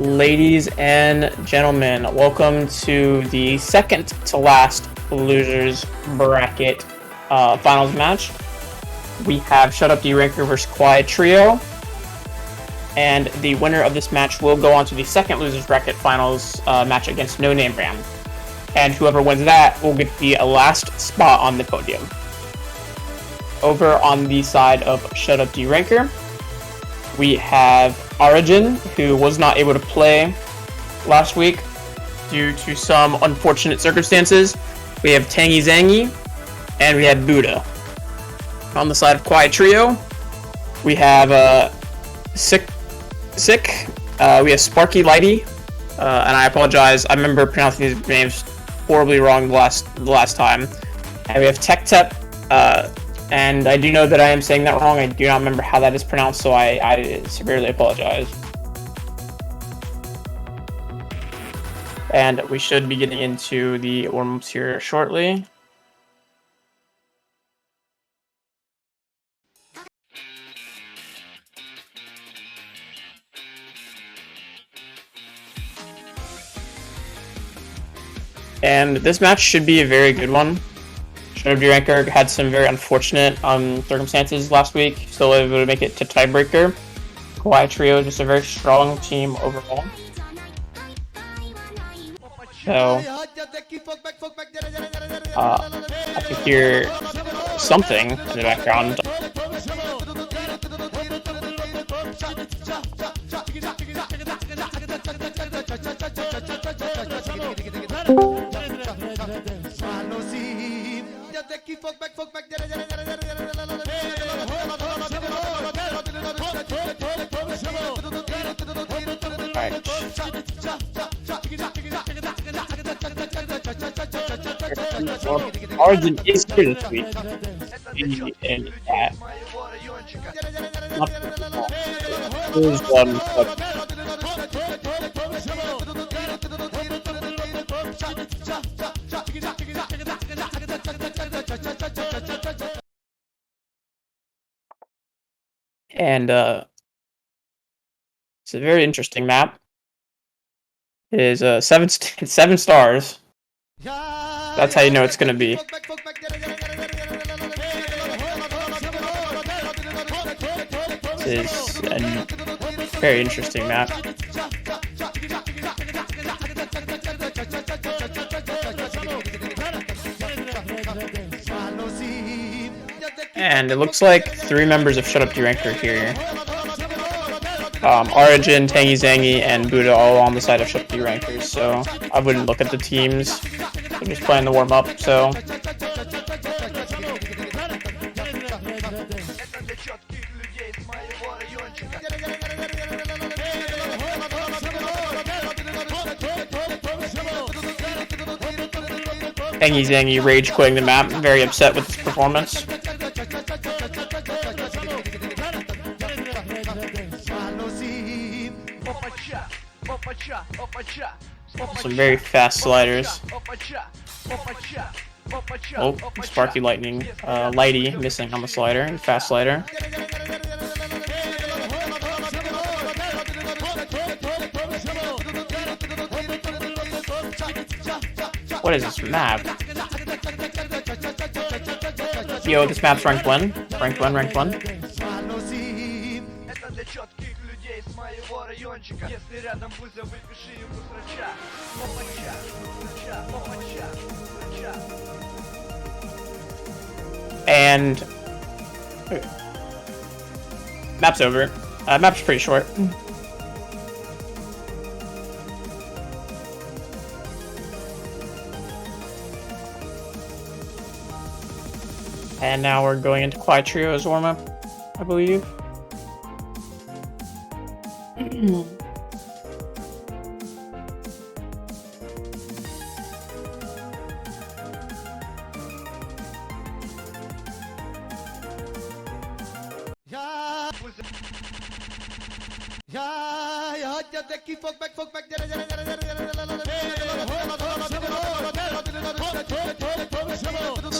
Ladies and gentlemen, welcome to the second to last losers bracket finals match. We have Shut Up Deranker versus Kawaii Trio, and the winner of this match will go on to the second losers bracket finals match against No Name Brand, and whoever wins that will get the last spot on the podium. Over on the side of Shut Up Deranker, we have Origin, who was not able to play last week due to some unfortunate circumstances. We have Tangy Zangy, and we have Buddha. On the side of Kawaii Trio, we have Sick. We have Sparky Lighty, and I apologize. I remember pronouncing these names horribly wrong the last time. And we have Tech Tep, and I do know that I am saying that wrong. I do not remember how that is pronounced, so I severely apologize. And we should be getting into the warm-ups here shortly. And this match should be a very good one. Shut Up Deranker had some very unfortunate circumstances last week, still able to make it to tiebreaker. Kawaii Trio just a very strong team overall. So, I can hear something in the background. Alright. Origin is here this week. And there's one, but and it's a very interesting map. It is 7 stars. That's how you know it's gonna be. This is a very interesting map. And it looks like 3 members of Shut Up Deranker here. Origin, Tangy Zangy, and Buddha all on the side of Shut Up Derankers, so I wouldn't look at the teams. They're just playing the warm-up, so... Tangy Zangy rage quitting the map, very upset with his performance. Some very fast sliders. Oh, Sparky Lightning. Lighty missing on the slider, and fast slider. What is this map? Yo, this map's ranked 1. Ranked 1, ranked 1. And map's over. Map's pretty short. And now we're going into Kawaii Trio's warm-up, I believe.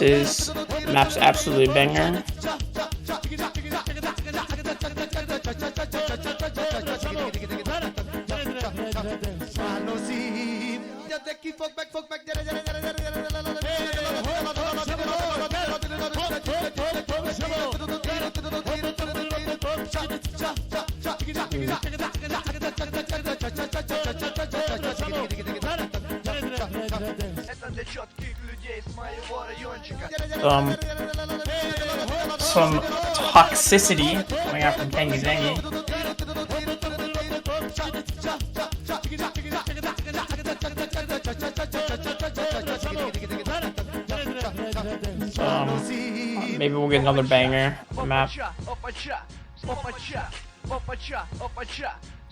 This is map's absolutely banger. Some toxicity coming out from Tangy Zangy. Maybe we'll get another banger map.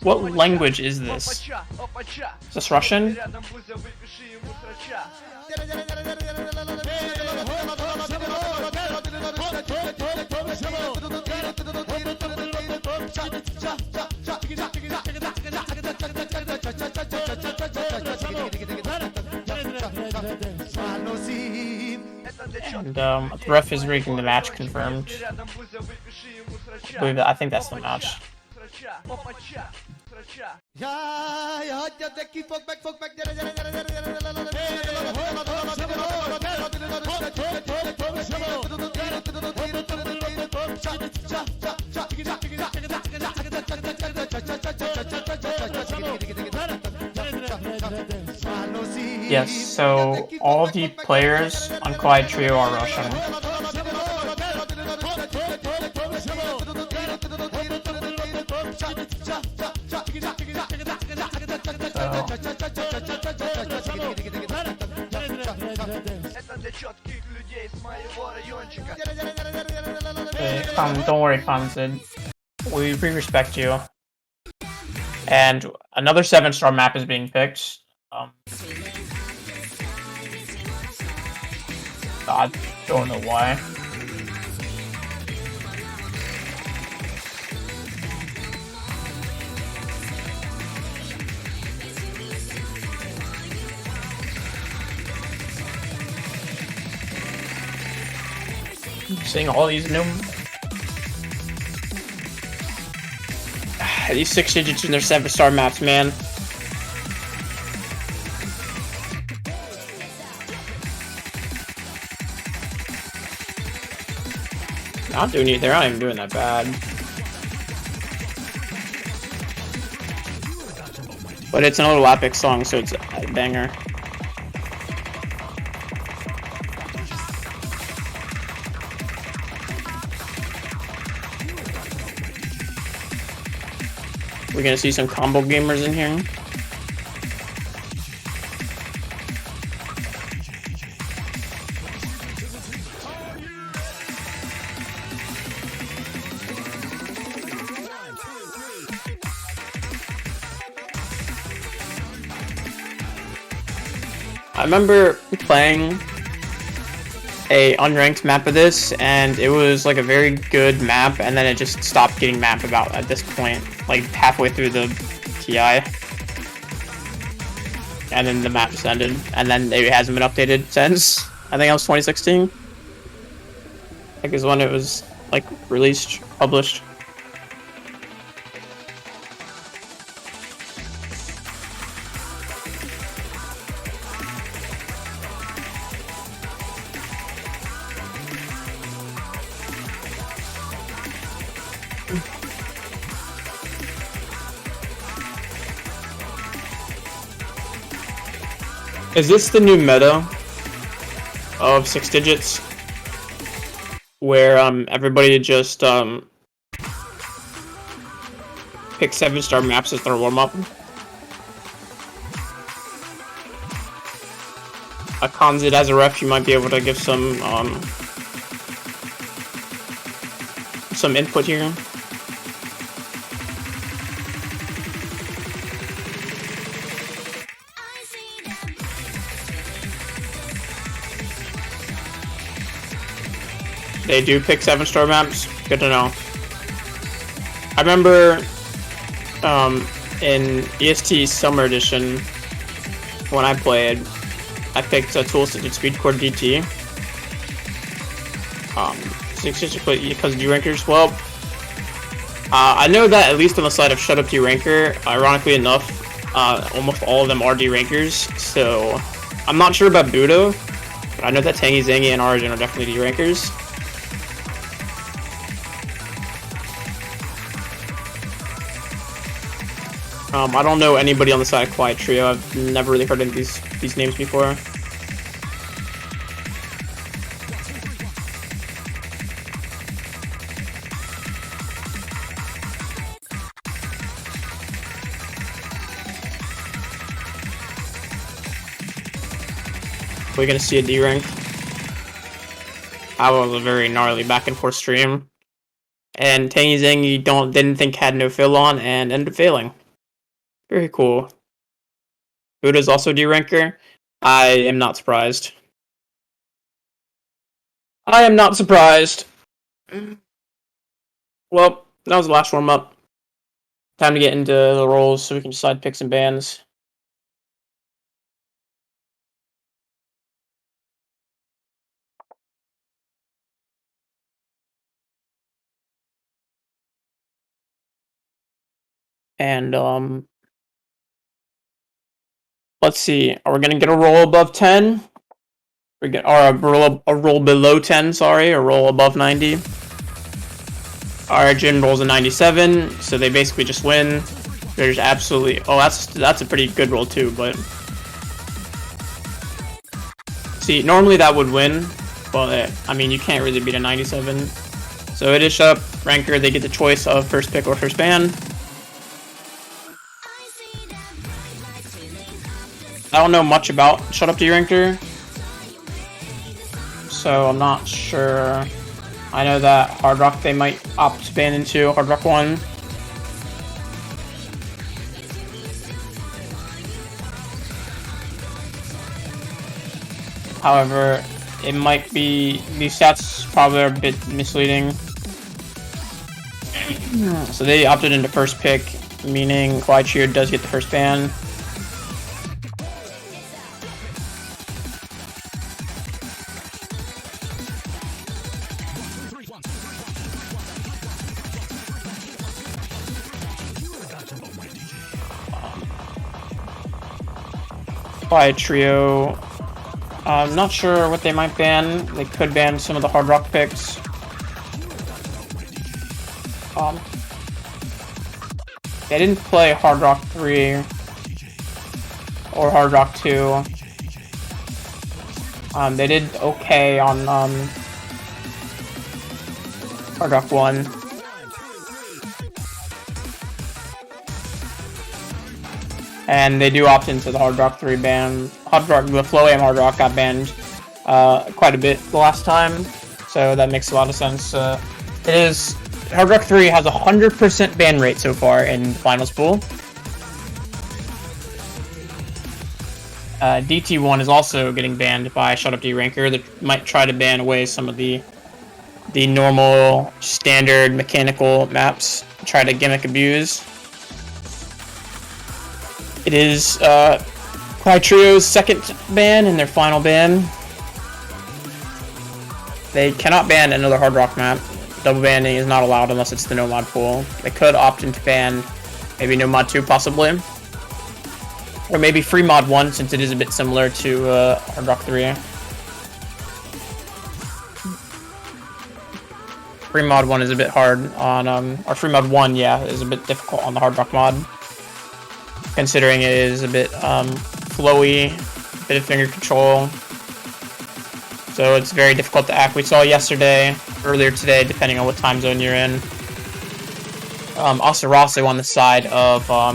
What language is this? Is this Russian? And the ref is making the match confirmed. I think that's the match. Yes, so all the players on Kawaii Trio are Russian. Don't worry, Khanzid. We respect you. And another 7-star map is being picked. I don't know why. Seeing all these new... These 6 digits in their 7-star maps, man. Not doing it. They're not even doing that bad. But it's an little epic song, so it's a banger. We're gonna see some combo gamers in here. I remember playing a unranked map of this, and it was like a very good map, and then it just stopped getting map about at this point, like halfway through the TI. And then the map just ended, and then it hasn't been updated since. I think it was 2016. I think is when it was like released, published. Is this the new meta of 6 digits? Where everybody just pick 7-star maps as their warm-up? Khanzid, as a ref, you might be able to give some input here. They do pick 7-star maps. Good to know. I remember in EST Summer Edition, when I played, I picked a Tool Stitched Speed Core DT. 6 digits because derankers. Well, I know that at least on the side of Shut Up Deranker, ironically enough, almost all of them are derankers, so I'm not sure about Budo, but I know that Tangy, Zangy, and Origin are definitely derankers. I don't know anybody on the side of Kawaii Trio. I've never really heard of these names before. We're gonna see a D rank. That was a very gnarly back and forth stream. And Tangy Zangy didn't think had no fill on and ended up failing. Very cool. Budo's also D ranker. I am not surprised. I am not surprised. Well, that was the last warm up. Time to get into the roles so we can decide picks and bans. And let's see. Are we gonna get a roll above 10? We get or a roll below 10, sorry, a roll above 90. Origin rolls a 97, so they basically just win. There's absolutely that's a pretty good roll too, but see, normally that would win, but I mean you can't really beat a 97. So it is Shut Up Ranker, they get the choice of first pick or first ban. I don't know much about Shut Up deranker, so I'm not sure. I know that Hard Rock they might opt to ban into Hard Rock 1. However, it might be, these stats probably are a bit misleading. So they opted into first pick, meaning Kawaii Trio does get the first ban. Kawaii Trio, I'm not sure what they might ban. They could ban some of the Hard Rock picks. They didn't play Hard Rock 3 or Hard Rock 2. They did okay on Hard Rock 1. And they do opt into the Hard Rock 3 ban. The Flow-Am Hard Rock got banned quite a bit the last time, so that makes a lot of sense. It is Hard Rock 3 has a 100% ban rate so far in the finals pool. DT1 is also getting banned by Shut Up deranker that might try to ban away some of the normal standard mechanical maps, try to gimmick abuse. It is Kawaii Trio's second ban and their final ban. They cannot ban another Hard Rock map. Double banning is not allowed unless it's the no mod pool. They could opt in to ban maybe no mod 2 possibly. Or maybe free mod 1 since it is a bit similar to Hard Rock 3. Free mod 1 is a bit hard on, or free mod 1, yeah, is a bit difficult on the Hard Rock mod. Considering it is a bit flowy, bit of finger control. So it's very difficult to act. We saw yesterday, earlier today, depending on what time zone you're in. Asurase on the side of, I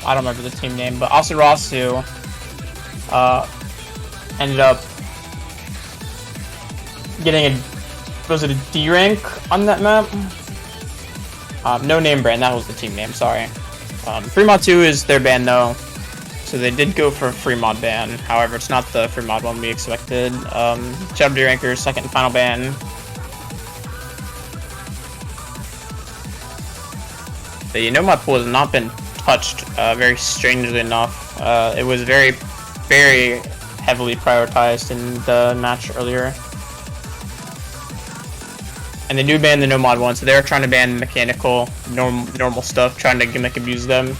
don't remember the team name, but Asurase ended up getting was it a D rank on that map? No name brand, that was the team name, sorry. Free mod 2 is their ban though, so they did go for a free mod ban. However, it's not the free mod one we expected. Shut Up deranker, second and final ban. The no mod pool has not been touched, very strangely enough. It was very, very heavily prioritized in the match earlier. And they do ban the no mod one, so they're trying to ban mechanical, normal stuff, trying to gimmick abuse them.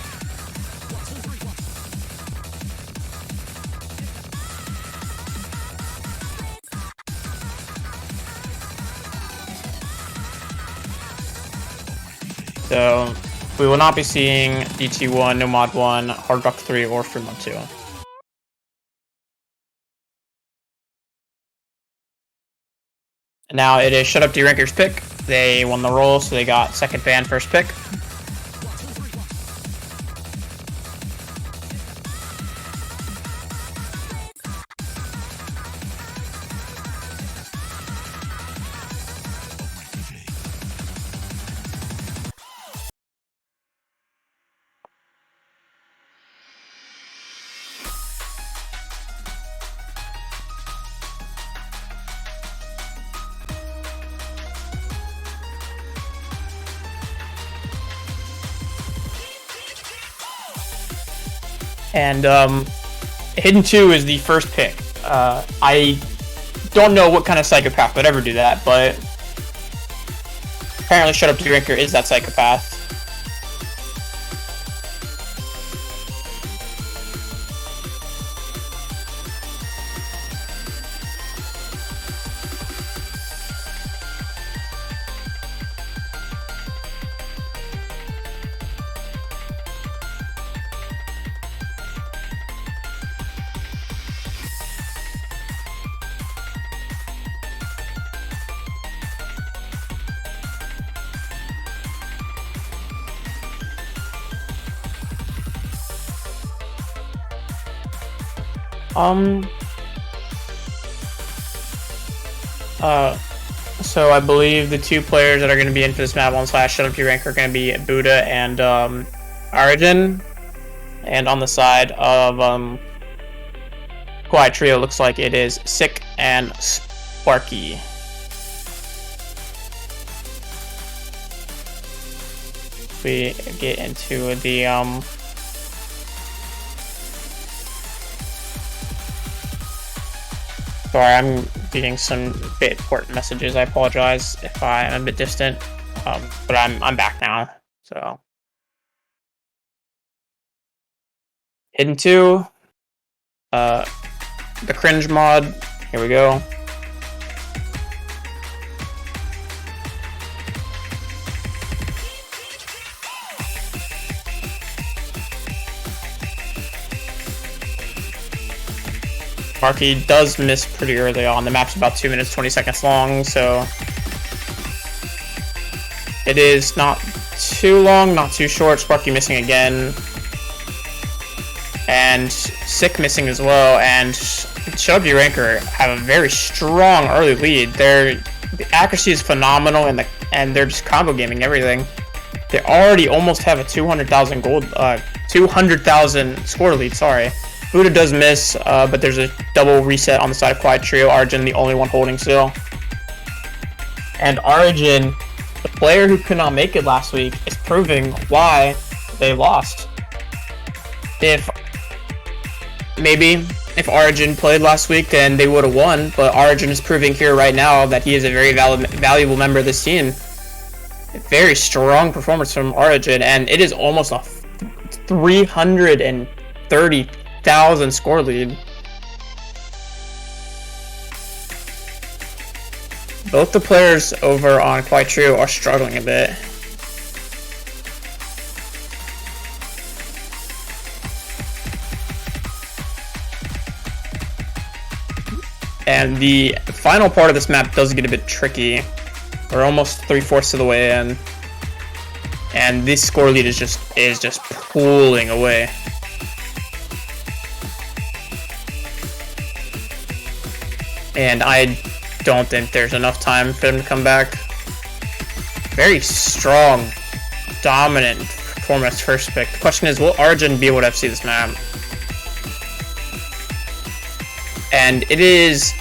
So we will not be seeing DT1, no mod 1, Hard Rock 3, or Free Mod 2. Now it is Shut Up deranker's pick. They won the roll, so they got second ban, first pick. And Hidden 2 is the first pick. I don't know what kind of psychopath would ever do that, but apparently Shut Up deranker is that psychopath. So I believe the two players that are going to be in for this map on slash Shut Up deranker are going to be Buddha and Origin. And on the side of Kawaii Trio, looks like it is Sick and Sparky. We get into the sorry, I'm getting some bit important messages. I apologize if I am a bit distant, but I'm back now. So Hidden 2, the cringe mod. Here we go. Sparky does miss pretty early on. The map's about 2 minutes, 20 seconds long, so it is not too long, not too short. Sparky missing again. And Sick missing as well. And Shut Up deranker have a very strong early lead. The accuracy is phenomenal, and they're just combo gaming everything. They already almost have a 200,000 gold, 200,000 score lead. Sorry. Buddha does miss, but there's a double reset on the side of Kawaii Trio. Origin, the only one holding still. And Origin, the player who could not make it last week, is proving why they lost. If Origin played last week, then they would have won, but Origin is proving here right now that he is a very valuable member of this team. A very strong performance from Origin, and it is almost a 330,000 score lead. Both the players over on Kawaii Trio are struggling a bit. And the final part of this map does get a bit tricky. We're almost 3/4 of the way in, and this score lead is just pulling away. And I don't think there's enough time for them to come back. Very strong, dominant performance first pick. The question is, will Origin be able to FC this map? And it is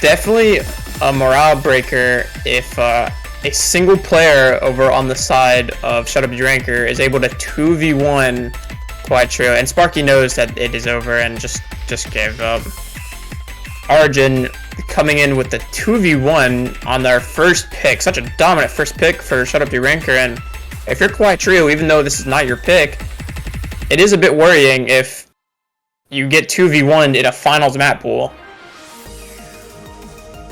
definitely a morale breaker if a single player over on the side of Shut Up deranker is able to 2v1 Kawaii Trio, and Sparky knows that it is over and just gave up. Origin coming in with the 2v1 on their first pick. Such a dominant first pick for Shut Up Deranker. And if you're Kawaii Trio, even though this is not your pick, it is a bit worrying if you get 2v1 in a finals map pool.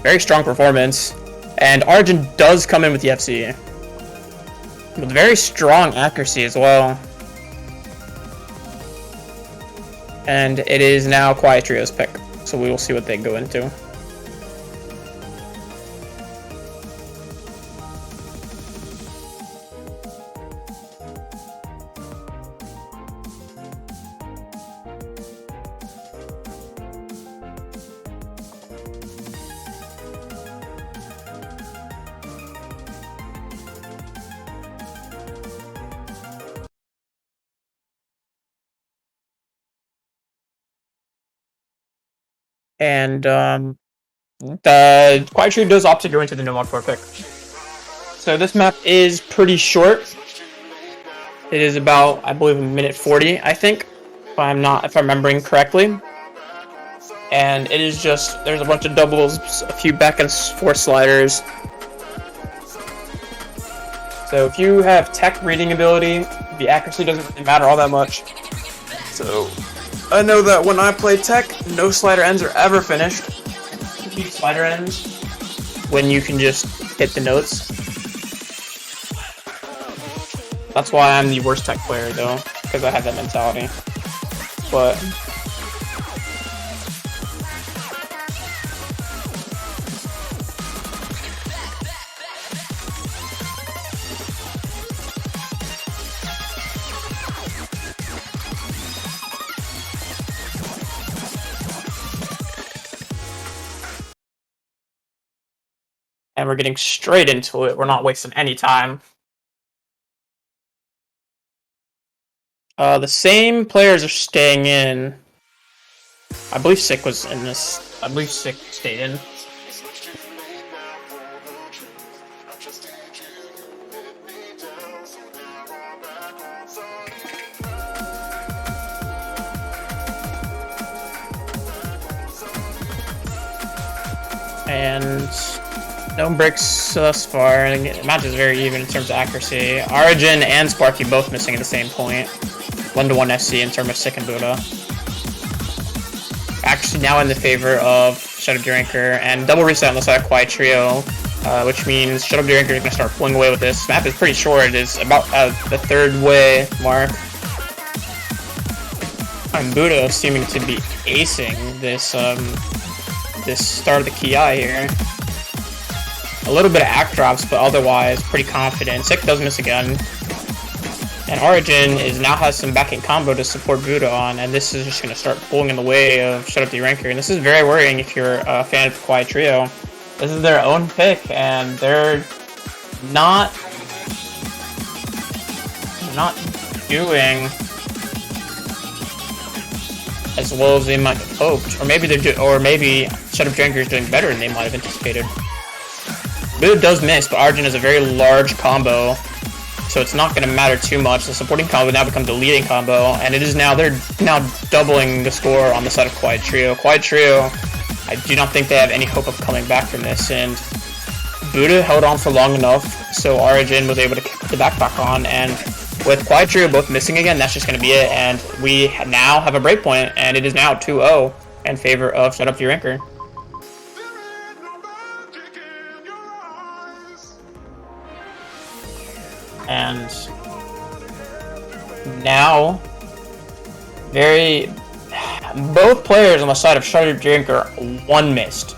Very strong performance. And Origin does come in with the FC. With very strong accuracy as well. And it is now Kawaii Trio's pick. So we will see what they go into. And the Kawaii Trio does opt to go into the no mod 4 pick. So this map is pretty short. It is about, I believe, a minute 40, I think, if I'm remembering correctly. And it is just, there's a bunch of doubles, a few back and forth sliders. So if you have tech reading ability, the accuracy doesn't really matter all that much. So I know that when I play tech, no slider ends are ever finished. Slider ends when you can just hit the notes. That's why I'm the worst tech player though, because I have that mentality. But and we're getting straight into it. We're not wasting any time. The same players are staying in. I believe Sick was in this. I believe Sick stayed in. And no breaks thus far, and the match is very even in terms of accuracy. Origin and Sparky both missing at the same point. 1-to-1 FC in terms of Sick and Buddha. Actually now in the favor of Shut Up Deranker, and double reset on the side of Kawaii Trio, which means Shut Up Deranker is going to start pulling away with this. This map is pretty short. It is about the third way mark. And Buddha seeming to be acing this this start of the Ki here. A little bit of act drops, but otherwise pretty confident. Sick does miss again. And Origin now has some backing combo to support Buddha on, and this is just going to start pulling in the way of Shut Up Deranker. And this is very worrying if you're a fan of the Kawaii Trio. This is their own pick, and they're not doing as well as they might have hoped, or maybe Shut Up Deranker is doing better than they might have anticipated. Buddha does miss, but Origin is a very large combo, so it's not going to matter too much. The supporting combo now becomes the leading combo, and they're now doubling the score on the side of Kawaii Trio. Kawaii Trio, I do not think they have any hope of coming back from this, and Buddha held on for long enough, so Origin was able to kick the backpack on, and with Kawaii Trio both missing again, that's just going to be it, and we now have a breakpoint, and it is now 2-0 in favor of Shut Up Deranker. And now, both players on the side of Shut Up Deranker, one missed.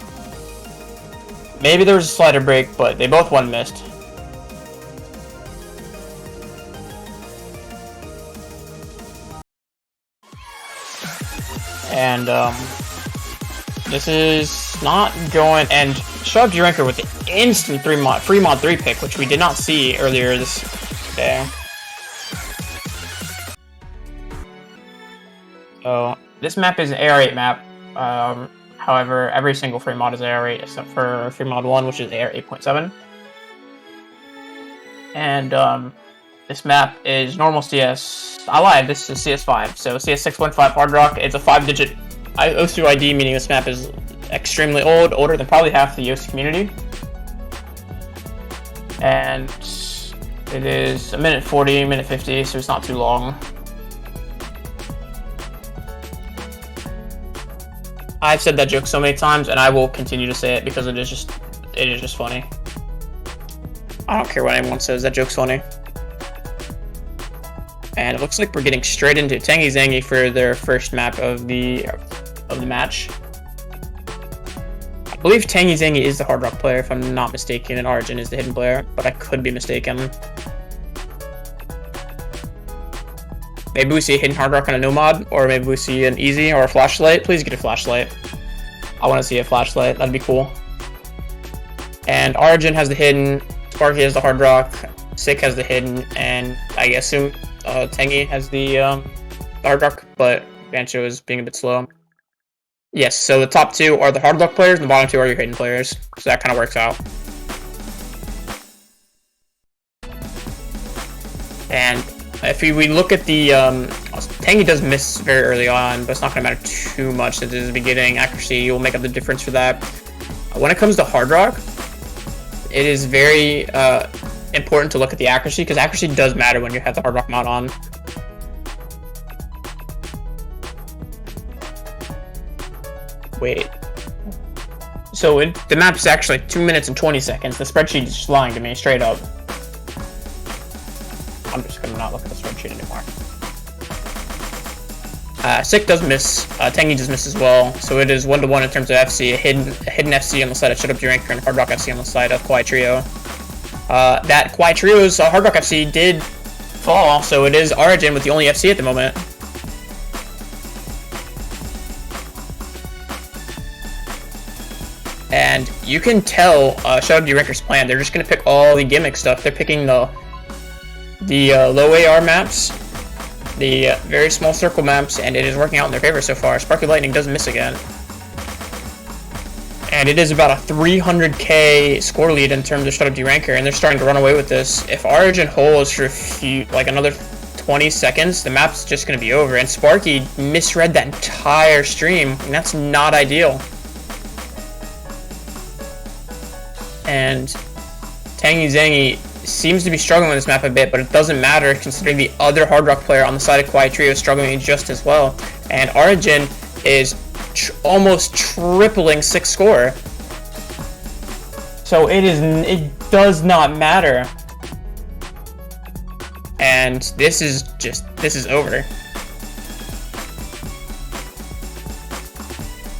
Maybe there was a slider break, but they both one missed. And this is not going, and Shut Up Deranker with the instant free mod 3 pick, which we did not see earlier this day. So this map is an AR8 map. However, every single free mod is AR8 except for free mod 1, which is AR 8.7. And this map is normal CS. I lied, this is CS5. So CS 6.5 hard rock. It's a 5-digit OSU ID, meaning this map is extremely old, older than probably half the EST community. And it is a minute 40, minute 50, so it's not too long. I've said that joke so many times, and I will continue to say it because it is just funny. I don't care what anyone says, that joke's funny. And it looks like we're getting straight into Tangy Zangy for their first map of the match. I believe Tangy Zangy is the Hard Rock player, if I'm not mistaken, and Origin is the hidden player, but I could be mistaken. Maybe we see a hidden Hard Rock on a no mod, or maybe we see an easy or a flashlight. Please get a flashlight. I want to see a flashlight. That'd be cool. And Origin has the hidden, Sparky has the Hard Rock, Sick has the hidden, and I assume Tangy has the Hard Rock, but Bancho is being a bit slow. Yes, so the top two are the Hard Rock players, and the bottom two are your hidden players. So that kind of works out. And if we look at the Tangy does miss very early on, but it's not going to matter too much since it is the beginning. Accuracy will make up the difference for that. When it comes to Hard Rock, it is very important to look at the accuracy, because accuracy does matter when you have the Hard Rock mod on. Wait. So the map's actually 2 minutes and 20 seconds. The spreadsheet is just lying to me, straight up. I'm just gonna not look at the spreadsheet anymore. Sick does miss. Tangy does miss as well. So it is 1-to-1 in terms of FC. A hidden FC on the side of Shut Up deranker and Hard Rock FC on the side of Kawaii Trio. That Kawaii Trio's Hard Rock FC did fall, so it is Origin with the only FC at the moment. And you can tell Shut Up deranker's plan. They're just gonna pick all the gimmick stuff. They're picking the low AR maps, the very small circle maps, and it is working out in their favor so far. Sparky Lightning does miss again. And it is about a 300k score lead in terms of Shut Up deranker, and they're starting to run away with this. If Origin holds for another 20 seconds, the map's just going to be over. And Sparky misread that entire stream, and that's not ideal. And Tangy Zangy seems to be struggling with this map a bit, but it doesn't matter considering the other Hard Rock player on the side of Kawaii Trio is struggling just as well. And Origin is almost tripling Sick's score. So it does not matter. And this is over.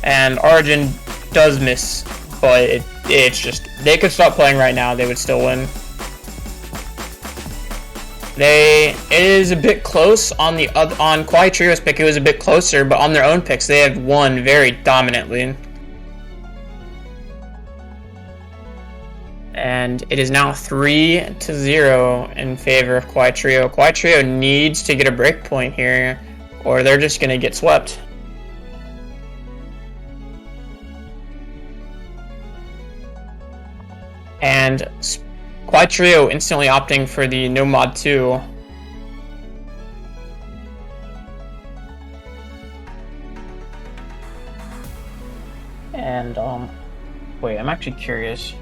And Origin does miss, but it's just, they could stop playing right now, they would still win. It is a bit close on Kawaii Trio's pick. It was a bit closer, but on their own picks, they have won very dominantly. And it is now 3-0 in favor of Kawaii Trio. Kawaii Trio needs to get a break point here, or they're just gonna get swept. And Kawaii Trio instantly opting for the no mod 2. And wait, I'm actually curious.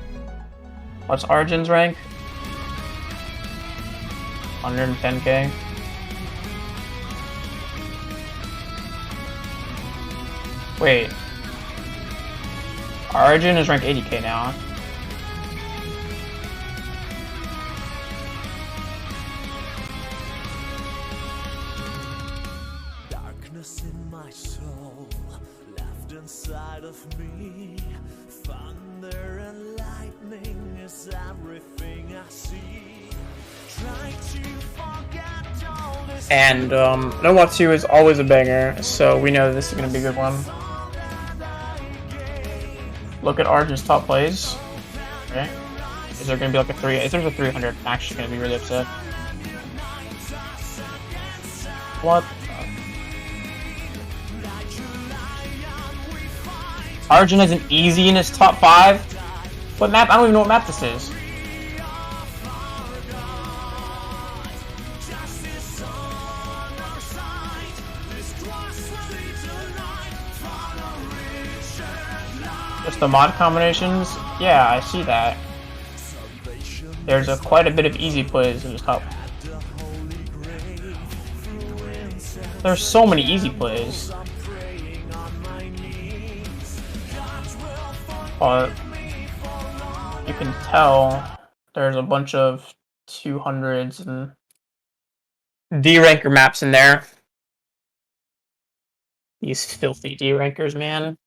What's Origin's rank? 110k. Wait. Origin is ranked 80k now. In my soul, left inside of me, thunder and lightning is everything I see. Try to forget all this. And No Mod 2 is always a banger, so we know this is gonna be a good one. Look at Origin's top plays. Okay. Is there gonna be like a 3? If there's a 300, I'm actually gonna be really upset. What? Origin has an easy in his top 5. What map? I don't even know what map this is. Just the mod combinations? Yeah, I see that. There's quite a bit of easy plays in this top. There's so many easy plays. But you can tell there's a bunch of 200s and deranker maps in there. These filthy derankers, man.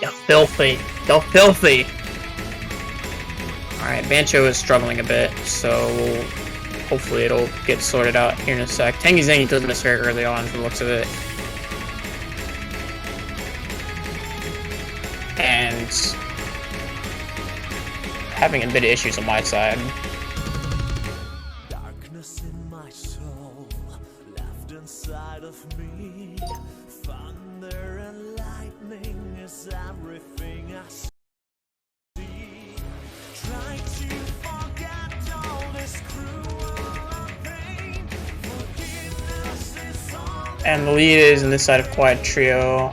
They're filthy. They're filthy. Alright, Bancho is struggling a bit, so hopefully it'll get sorted out here in a sec. Tangy Zangy does miss very early on from the looks of it. And having a bit of issues on my side. Darkness in my soul, left inside of me. Thunder and lightning is everything I see. Try to forget all this cruel pain. Forgiveness is all. And the lead is in this side of Quiet Trio.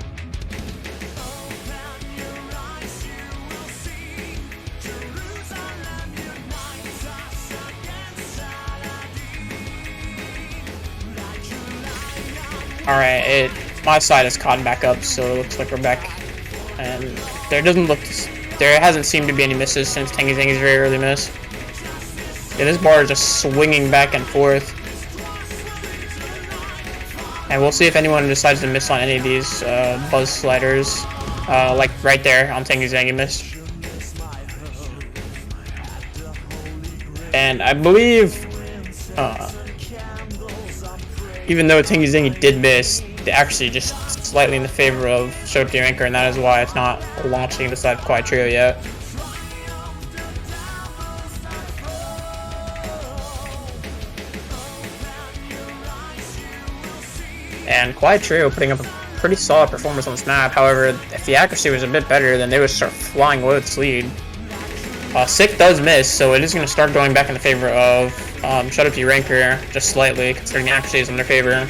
Alright, my side is caught back up, so it looks like we're back. And there hasn't seemed to be any misses since Tangy Zangy's very early miss. Yeah, this bar is just swinging back and forth. And we'll see if anyone decides to miss on any of these buzz sliders. Like right there on Tangy Zangy missed. And I believe even though Tangy Zangy did miss, they actually just slightly in the favor of Showed Up Deranker, and that is why it's not launching the side of Quiet Trio yet. And Quiet Trio putting up a pretty solid performance on this map. However, if the accuracy was a bit better, then they would start flying away with this lead. Sick does miss, so it is going to start going back in the favor of Shut Up Deranker, just slightly, considering the accuracy is in their favor.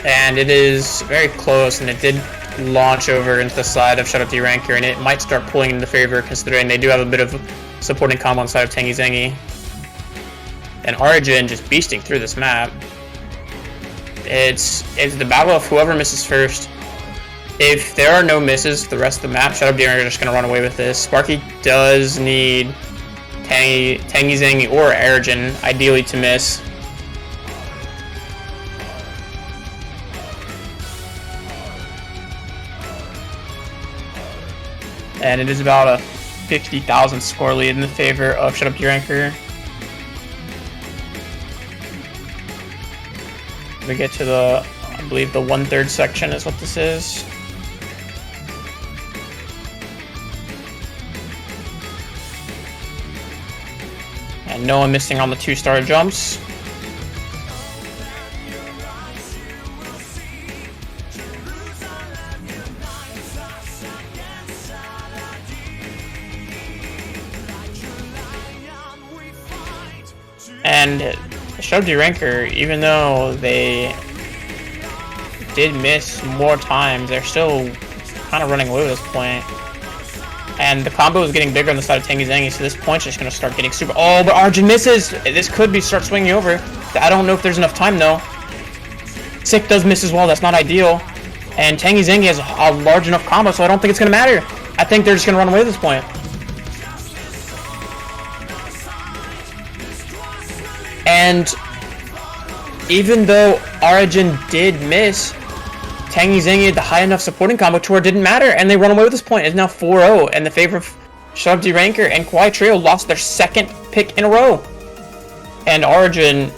And it is very close, and it did launch over into the side of Shut Up Deranker, and it might start pulling into favor, considering they do have a bit of supporting combo on the side of Tangy Zangy. And Origin just beasting through this map. It's the battle of whoever misses first. If there are no misses the rest of the map, Shut Up Deranker are just going to run away with this. Sparky does need Tangy Zangy or Origin, ideally, to miss. And it is about a 50,000 score lead in the favor of Shut Up Deranker. We get to the, I believe the 1/3 section is what this is. And no one missing on the 2-star jumps. And Shut Up Deranker, even though they did miss more times, they're still kind of running away with this point. And the combo is getting bigger on the side of Tangy Zangy, so this point's just going to start getting super... Oh, but Arjun misses! This could start swinging over. I don't know if there's enough time, though. Sick does miss as well, that's not ideal. And Tangy Zangy has a large enough combo, so I don't think it's going to matter. I think they're just going to run away with this point. And even though Origin did miss, Tangy Zangy had the high enough supporting combo to where it didn't matter, and they run away with this point. It's now 4-0 in the favor of Shut Up Deranker, and Quiet Trio lost their second pick in a row. And Origin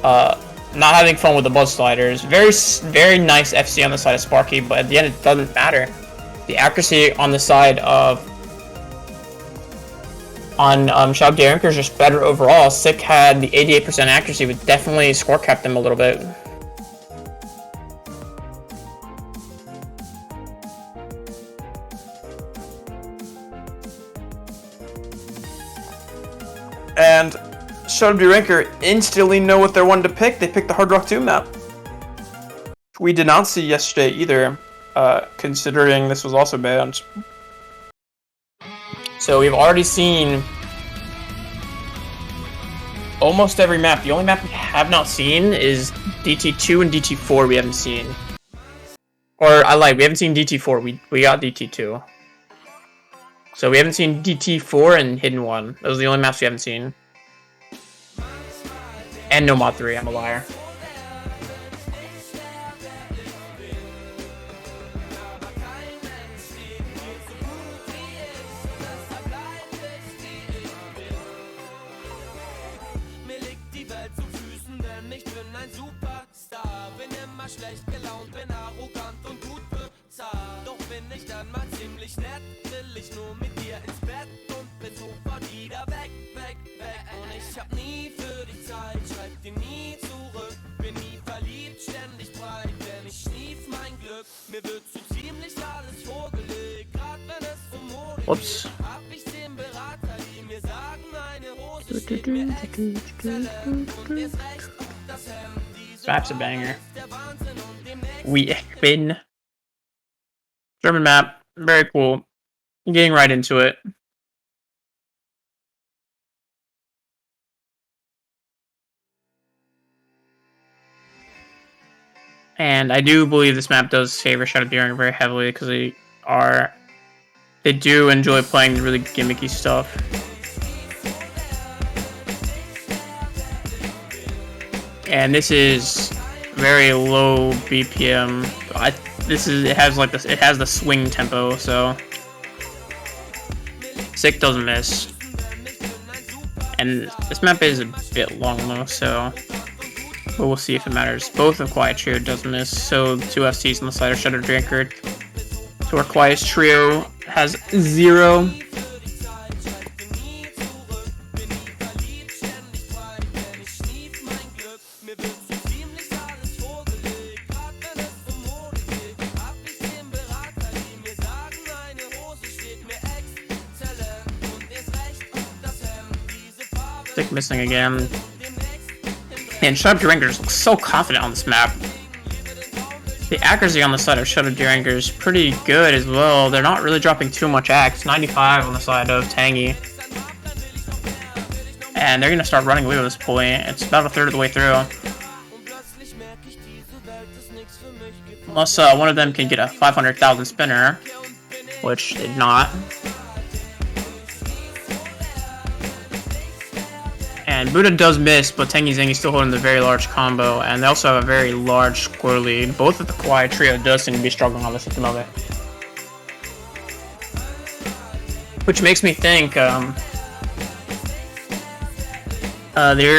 not having fun with the buzz sliders. Very nice FC on the side of Sparky, but at the end it doesn't matter. The accuracy on the side of Shut Up Deranker is just better overall. Sick had the 88% accuracy, would definitely score capped them a little bit. And Shut Up deranker instantly know what they're wanting to pick. They picked the Hard Rock 2 map. We did not see yesterday either, considering this was also banned. So we've already seen almost every map. The only map we have not seen is DT2 and DT4 we haven't seen. Or, I lied, we haven't seen DT4, we got DT2. So we haven't seen DT4 and Hidden 1. Those are the only maps we haven't seen. And no Mod 3, I'm a liar. Schlecht gelaunt, bin arrogant und gut bezahlt. Doch bin ich dann mal ziemlich nett, will ich nur mit dir ins Bett und bin sofort wieder weg, weg, weg. Und ich hab nie für dich Zeit, schreib dir nie zurück. Bin nie verliebt, ständig breit, denn ich schnief mein Glück. Mir wird so ziemlich alles vorgelegt, grad wenn es um Mode geht. Hab ich den Berater, die mir sagen, eine Hose steht mir exzellent. Und erst recht, das Hemd. Map's a banger. We win. German map, very cool. Getting right into it. And I do believe this map does favor Shut Up deranker very heavily because they do enjoy playing really gimmicky stuff. And this is very low BPM. It has the swing tempo, so Sick doesn't miss. And this map is a bit long though, so but we'll see if it matters. Both of Kawaii Trio does miss, so 2 FCs on the slider, Shut Up deranker. So our Kawaii's Trio has 0. Sick missing again. And Shut Up deranker looks so confident on this map. The accuracy on the side of Shut Up deranker is pretty good as well. They're not really dropping too much axe. 95 on the side of Tangy. And they're going to start running away with this point. It's about a third of the way through. Unless one of them can get a 500,000 spinner, which did not. And Buddha does miss, but Tengi Zengi's still holding the very large combo, and they also have a very large score lead. Both of the Kawaii Trio does seem to be struggling on this at the moment. Which makes me think they're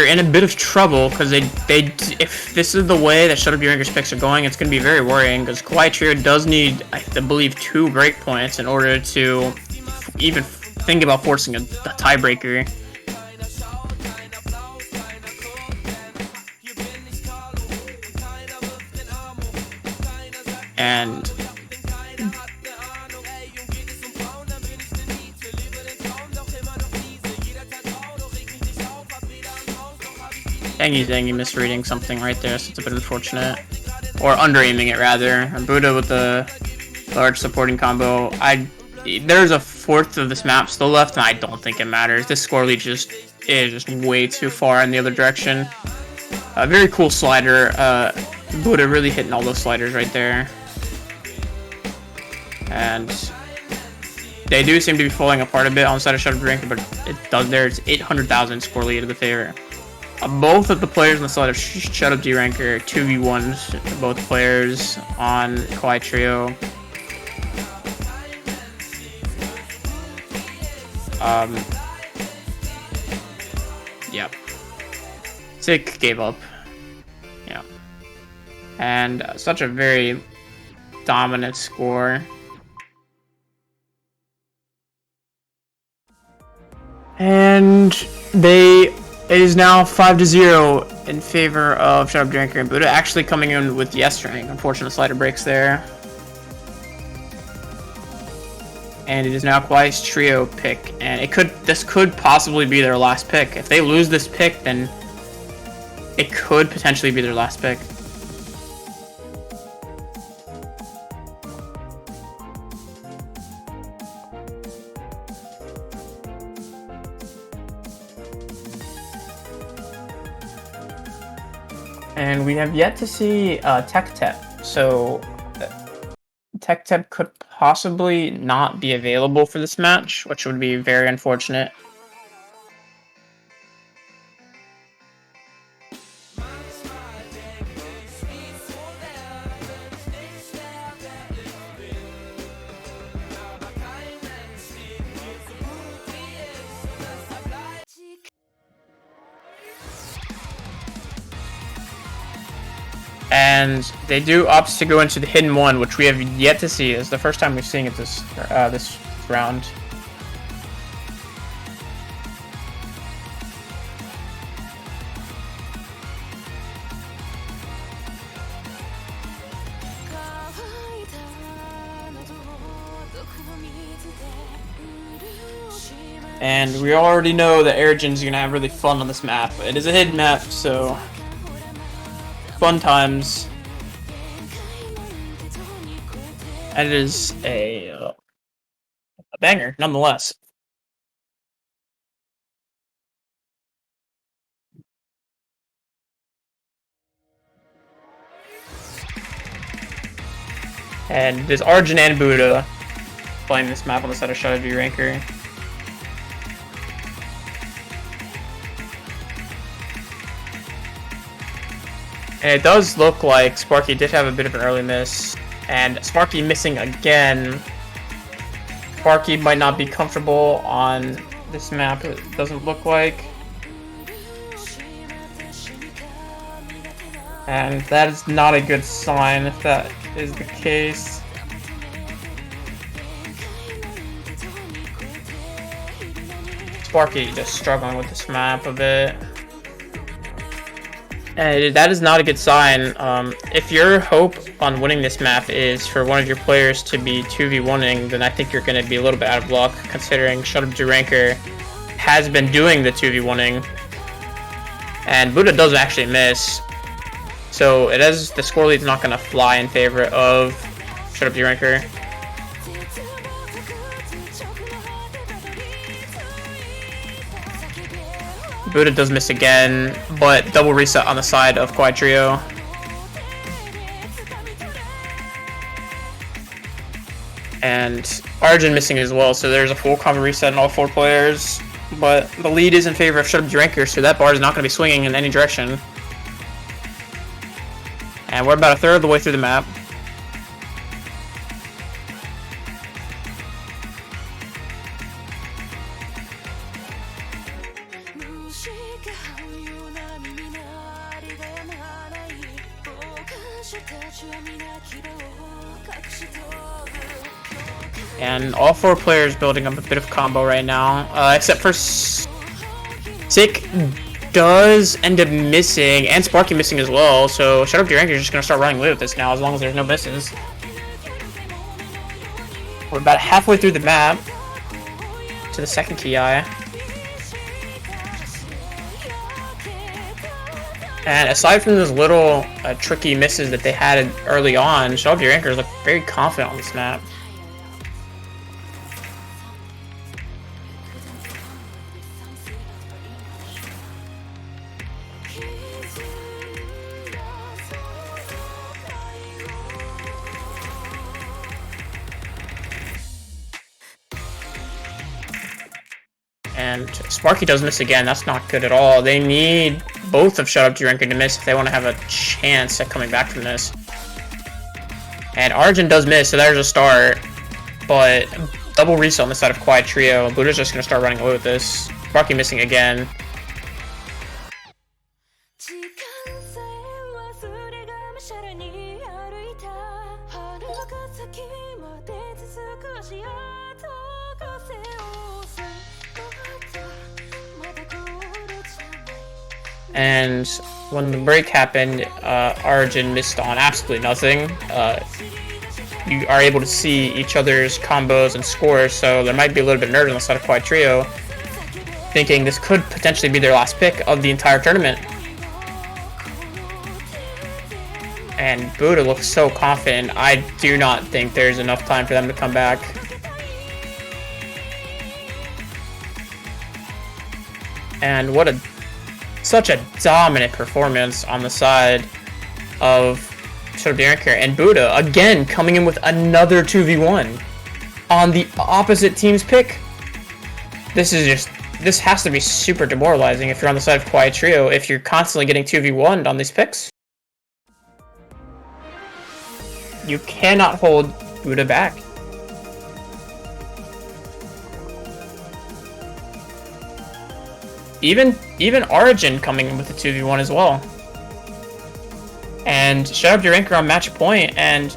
in a bit of trouble, because if this is the way that Shut Up deranker's picks are going, it's going to be very worrying, because Kawaii Trio does need, I believe, 2 breakpoints in order to even think about forcing a tiebreaker. And Zengi misreading something right there, so it's a bit unfortunate. Or under-aiming it, rather. Buddha with the large supporting combo. There's a fourth of this map still left, and I don't think it matters. This score lead is just way too far in the other direction. A very cool slider. Buddha really hitting all those sliders right there. And they do seem to be falling apart a bit on the side of Shut Up deranker, but there's 800,000 score lead to the favor. Both of the players on the side of Shut Up deranker 2v1s, both players on Kawaii Trio. Yep. Sick gave up. Yeah. And such a very dominant score. And it is now 5-0 in favor of Shut Up deranker and Buddha, actually coming in with the S rank. Unfortunate slider breaks there. and it is now Kawaii's trio pick, and this could possibly be their last pick. If they lose this pick, then it could potentially be their last pick. And we have yet to see Tech Tep, so Tech Tep could possibly not be available for this match, which would be very unfortunate. And they do opt to go into the hidden one, which we have yet to see. It's the first time we've seen it this round. And we already know that Erigin's gonna have really fun on this map. It is a hidden map, so fun times. And it is a banger, nonetheless. And there's Arjun and Buddha playing this map on the side of Shadow Deranker. And it does look like Sparky did have a bit of an early miss. And Sparky missing again. Sparky might not be comfortable on this map, it doesn't look like. And that is not a good sign if that is the case. Sparky just struggling with this map a bit. And that is not a good sign. If your hope on winning this map is for one of your players to be 2v1ing, then I think you're going to be a little bit out of luck, considering Shut Up Deranker has been doing the 2v1ing. And Buddha does actually miss. So it is, the score lead's not going to fly in favor of Shut Up Deranker. Buddha does miss again, but double reset on the side of Kawaii Trio. And Arjun missing as well, so there's a full combo reset on all 4 players. But the lead is in favor of Shut Up Deranker, so that bar is not going to be swinging in any direction. And we're about a third of the way through the map. And all 4 players building up a bit of combo right now, except for Sick does end up missing, and Sparky missing as well, so Shut Up Deranker is just going to start running away with this now, as long as there's no misses. We're about halfway through the map, to the second Ki. And aside from those little tricky misses that they had early on, Shut Up Deranker look very confident on this map. And Sparky does miss again. That's not good at all. They need both of Shut Up Deranker to miss if they want to have a chance at coming back from this. And Arjun does miss, so there's a start. But double reset on the side of Kawaii Trio. Buddha's just going to start running away with this. Sparky missing again. And when the break happened, Arjun missed on absolutely nothing. you are able to see each other's combos and scores, so there might be a little bit of nerd on the side of Kawaii Trio, thinking this could potentially be their last pick of the entire tournament. And Buddha looks so confident. I do not think there's enough time for them to come back. And what such a dominant performance on the side of deranker. And Buddha again coming in with another 2v1 on the opposite team's pick. This has to be super demoralizing if you're on the side of Kawaii Trio, if you're constantly getting 2v1'd on these picks. You cannot hold Buddha back. Even Origin coming in with a 2v1 as well. And shut up deranker on match point, and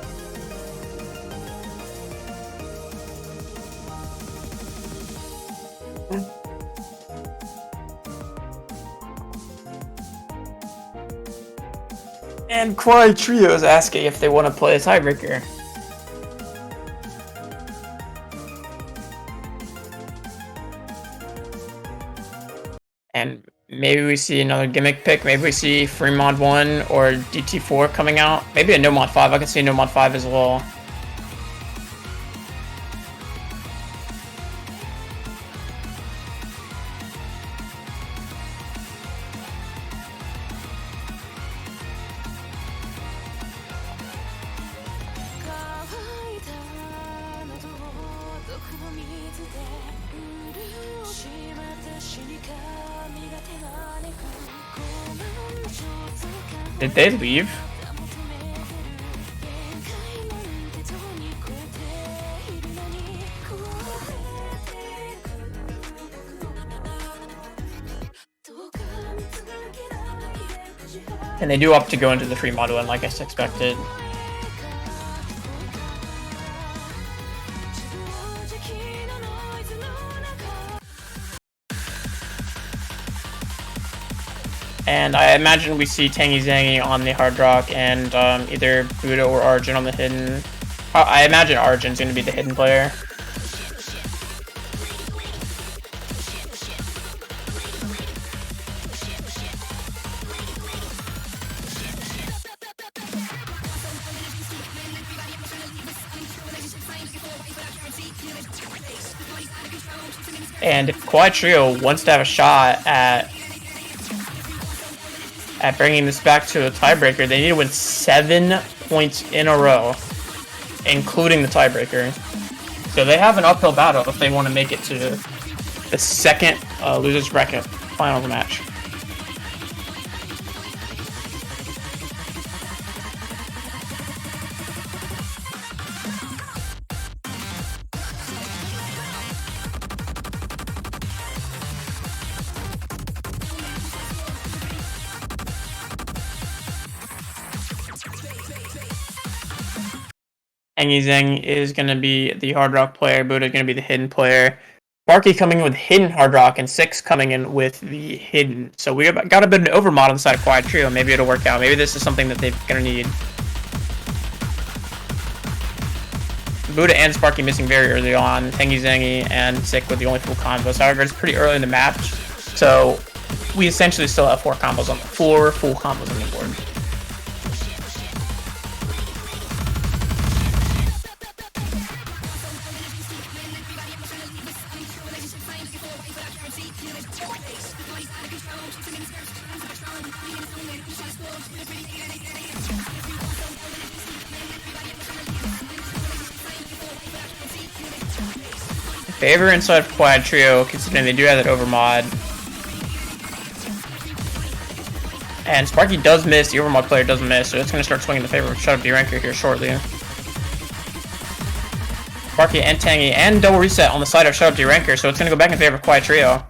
Kawaii Trio is asking if they want to play a tiebreaker. And maybe we see another gimmick pick. Maybe we see free mod 1 or DT4 coming out. Maybe a no mod 5. I can see a no mod 5 as well. Did they leave? And they do opt to go into the free model, and like I expected. And I imagine we see Tangy Zangy on the hard rock, and either Buddha or Origin on the hidden. I imagine Origin's going to be the hidden player. And if Kawaii Trio wants to have a shot at bringing this back to a tiebreaker, they need to win 7 points in a row, including the tiebreaker. So they have an uphill battle if they want to make it to the second losers bracket final match. Zeng is going to be the hard rock player, Buddha is going to be the hidden player. Sparky coming in with hidden hard rock, and Six coming in with the hidden. So we got a bit of an overmod on the side of Kawaii Trio. Maybe it'll work out. Maybe this is something that they're going to need. Buddha and Sparky missing very early on. Tangy Zangy and Sick with the only full combos. However, it's pretty early in the match, so we essentially still have 4 combos on the floor, full combos on the board. Favor inside of Kawaii Trio, considering they do have that overmod. And Sparky does miss, the overmod player does miss, so it's going to start swinging in the favor of Shut Up deranker here shortly. Sparky and Tangy and double reset on the side of Shut Up deranker, so it's going to go back in favor of Kawaii Trio.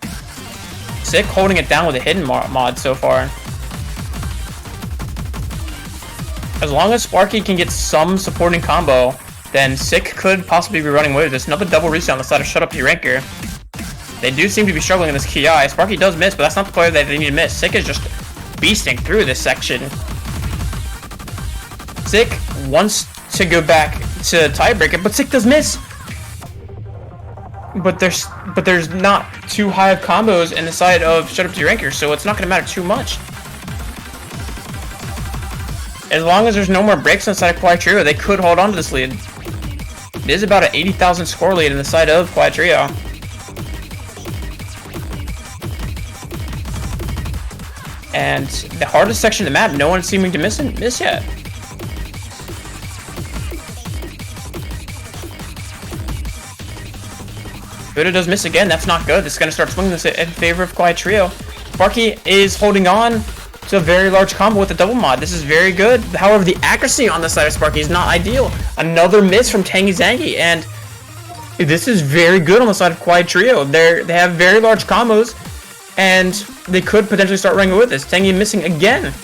Sick holding it down with a hidden mod so far. As long as Sparky can get some supporting combo, then Sick could possibly be running away with this. Another double reset on the side of Shut Up deranker. They do seem to be struggling in this Ki. Sparky does miss, but that's not the player that they need to miss. Sick is just beasting through this section. Sick wants to go back to tiebreak it, but Sick does miss. But there's not too high of combos in the side of Shut Up deranker, so it's not gonna matter too much. As long as there's no more breaks on the side of Kawaii Trio, they could hold on to this lead. It is about an 80,000 score lead in the side of Kawaii Trio. And the hardest section of the map, no one's seeming to miss yet. Buddha does miss again. That's not good. This is going to start swinging this in favor of Kawaii Trio. Sparky is holding on to a very large combo with the double mod. This is very good. However, the accuracy on the side of Sparky is not ideal. Another miss from Tangy Zangy, and this is very good on the side of Kawaii Trio. They have very large combos, and they could potentially start running with this. Tangy missing again.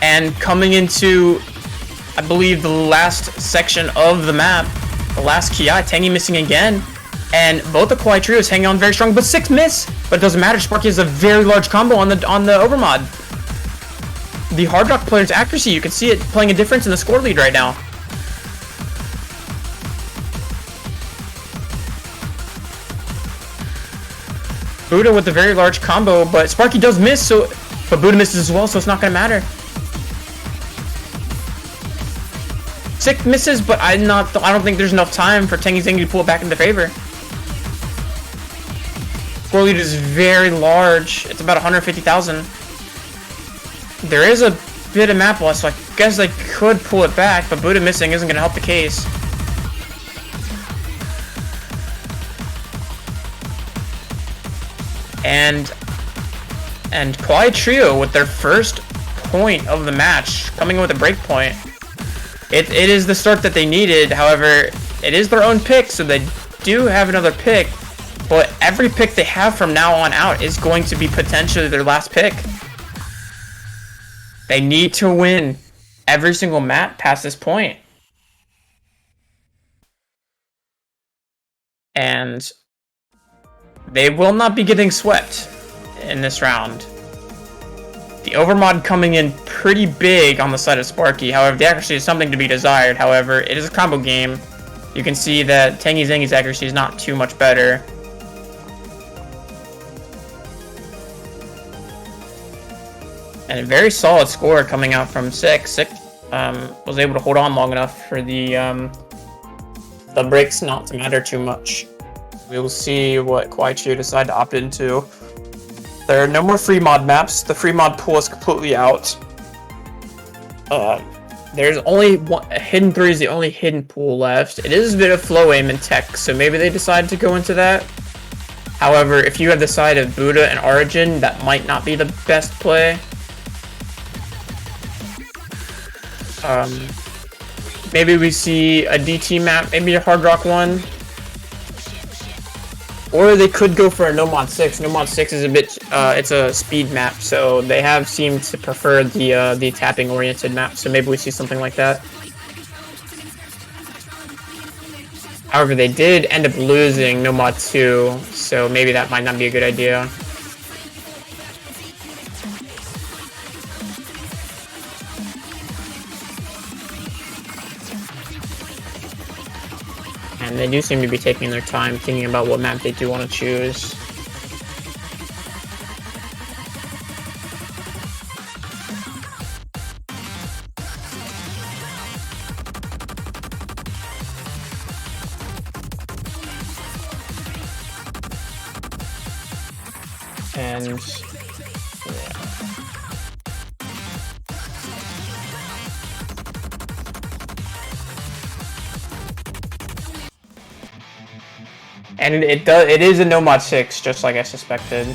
And coming into, I believe, the last section of the map, the last Ki, Tangy missing again. And both the Kawaii Trios hanging on very strong, but 6 miss. But it doesn't matter. Sparky has a very large combo on the overmod. The Hard Rock player's accuracy, you can see it playing a difference in the score lead right now. Buddha with a very large combo, but Sparky does miss, but Buddha misses as well, so it's not gonna matter. Sick misses, but I don't think there's enough time for Tangy Zangy to pull it back into favor. Score lead is very large. It's about 150,000. There is a bit of map loss, so I guess they could pull it back, but Buddha missing isn't gonna help the case. And Kawaii Trio with their first point of the match, coming in with a break point. It is the start that they needed. However, it is their own pick, so they do have another pick. But every pick they have from now on out is going to be potentially their last pick. They need to win every single map past this point. And they will not be getting swept in this round. The overmod coming in pretty big on the side of Sparky. However, the accuracy is something to be desired. However, it is a combo game. You can see that Tangy Zangy's accuracy is not too much better. And a very solid score coming out from Sick. Sick was able to hold on long enough for the breaks not to matter too much. We will see what Kawaii Trio decide to opt into. There are no more free mod maps. The free mod pool is completely out. There's only one. Hidden 3 is the only hidden pool left. It is a bit of flow aim and tech, so maybe they decide to go into that. However, if you have the side of Buddha and Origin, that might not be the best play. Maybe we see a DT map, maybe a Hard Rock one. Or they could go for a No Mod 6. No Mod 6 is a bit, it's a speed map, so they have seemed to prefer the tapping-oriented map, so maybe we see something like that. However, they did end up losing No Mod 2, so maybe that might not be a good idea. And they do seem to be taking their time thinking about what map they do want to choose. And yeah. And it is a No Mod 6, just like I suspected.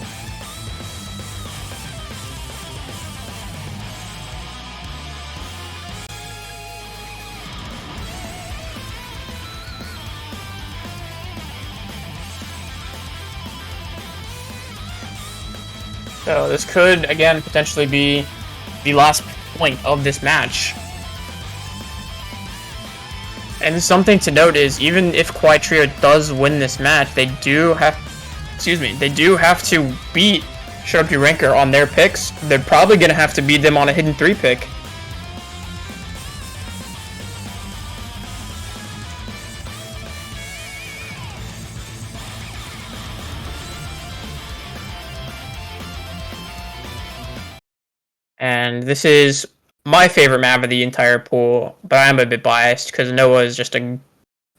So this could, again, potentially be the last point of this match. And something to note is, even if Kawaii Trio does win this match, they do have to beat Shut Up deranker on their picks, they're probably going to have to beat them on a hidden 3 pick. And this is my favorite map of the entire pool, but I'm a bit biased because Noah is just a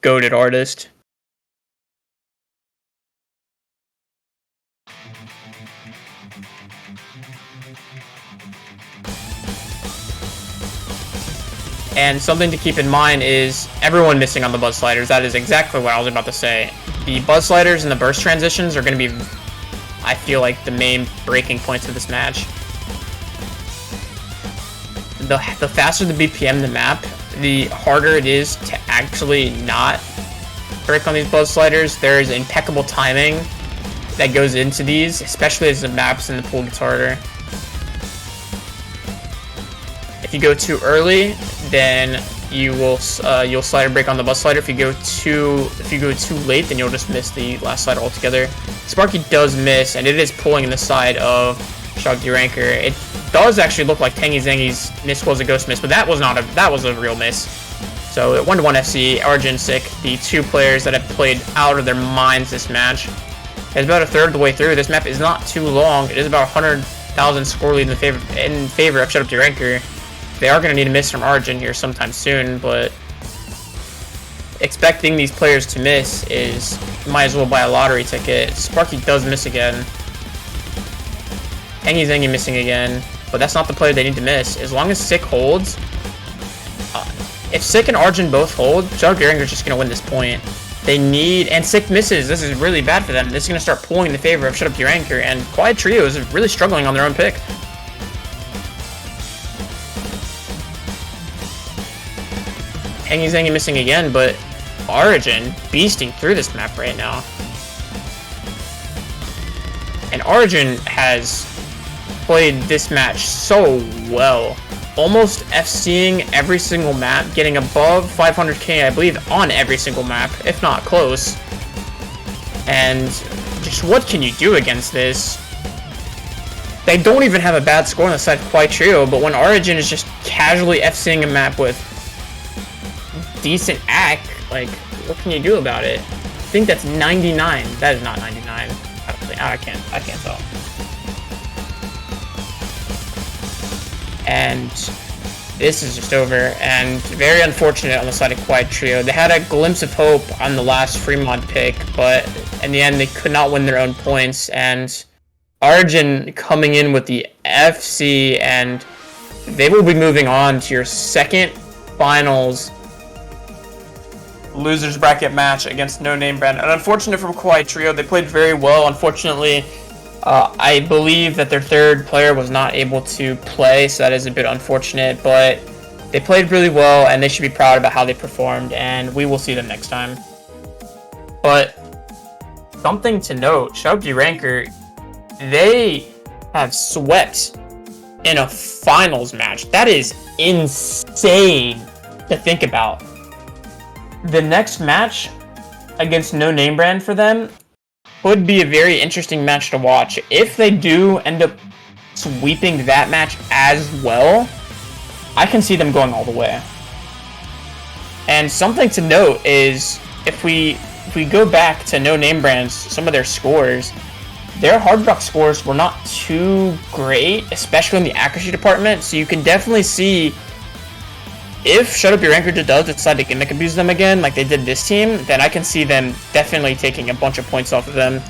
goated artist. And something to keep in mind is everyone missing on the buzz sliders. That is exactly what I was about to say. The buzz sliders and the burst transitions are going to be, I feel like, the main breaking points of this match. The faster the BPM the map, the harder it is to actually not break on these buzz sliders. There is impeccable timing that goes into these, especially as the maps in the pool gets harder. If you go too early, then you'll slider break on the buzz slider. If you go too late, then you'll just miss the last slider altogether. Sparky does miss, and it is pulling in the side of Shut Up deranker. It does actually look like Tangy Zangy's miss was a ghost miss, but that was a real miss. So 1-1 FC, Arjun, Sick, the two players that have played out of their minds this match. It's about a third of the way through. This map is not too long. It is about 100,000 score lead in favor of Shut Up deranker. They are going to need a miss from Arjun here sometime soon, but expecting these players to miss is, might as well buy a lottery ticket. Sparky does miss again. Tangy Zangy missing again, but that's not the player they need to miss. As long as Sick holds, if Sick and Arjun both hold, Shut Up deranker is just going to win this point. They need, and Sick misses. This is really bad for them. This is going to start pulling in the favor of Shut Up deranker, and Kawaii Trio is really struggling on their own pick. Tangy Zangy missing again, but Origin beasting through this map right now. And Origin has played this match so well. Almost FCing every single map, getting above 500k, I believe, on every single map, if not close. And just what can you do against this? They don't even have a bad score on the side of Kawaii Trio, but when Origin is just casually FCing a map with decent act, like, what can you do about it? I think that's 99. That is not 99. I can't tell. And this is just over, and very unfortunate on the side of Kawaii Trio. They had a glimpse of hope on the last Fremont pick, but in the end they could not win their own points, and Arjun coming in with the FC, and they will be moving on to your second finals losers bracket match against No Name Brand. And unfortunate for Kawaii Trio, they played very well. Unfortunately, I believe that their third player was not able to play, so that is a bit unfortunate, but they played really well, and they should be proud about how they performed, and we will see them next time. But something to note, Shut Up deranker, they have swept in a finals match. That is insane to think about. The next match against No Name Brand for them could be a very interesting match to watch. If they do end up sweeping that match as well, I can see them going all the way. And something to note is, if we go back to No Name Brand's, some of their scores, their hard rock scores were not too great, especially in the accuracy department, so you can definitely see if Shut Up deranker does decide to gimmick abuse them again, like they did this team, then I can see them definitely taking a bunch of points off of them.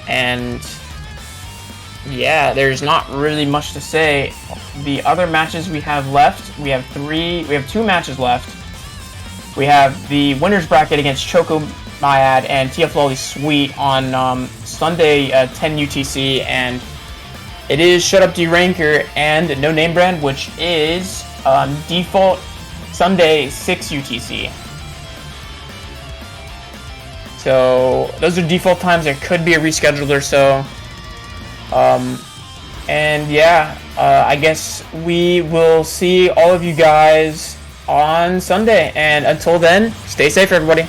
And yeah, there's not really much to say. The other matches we have left, we have two matches left. We have the winners bracket against Choco Myad and TF Lolly Sweet on Sunday 10 UTC, and it is Shut Up deranker and No Name Brand, which is default Sunday 6 UTC. So those are default times. There could be a reschedule or so. And yeah, I guess we will see all of you guys on Sunday. And until then, stay safe, everybody.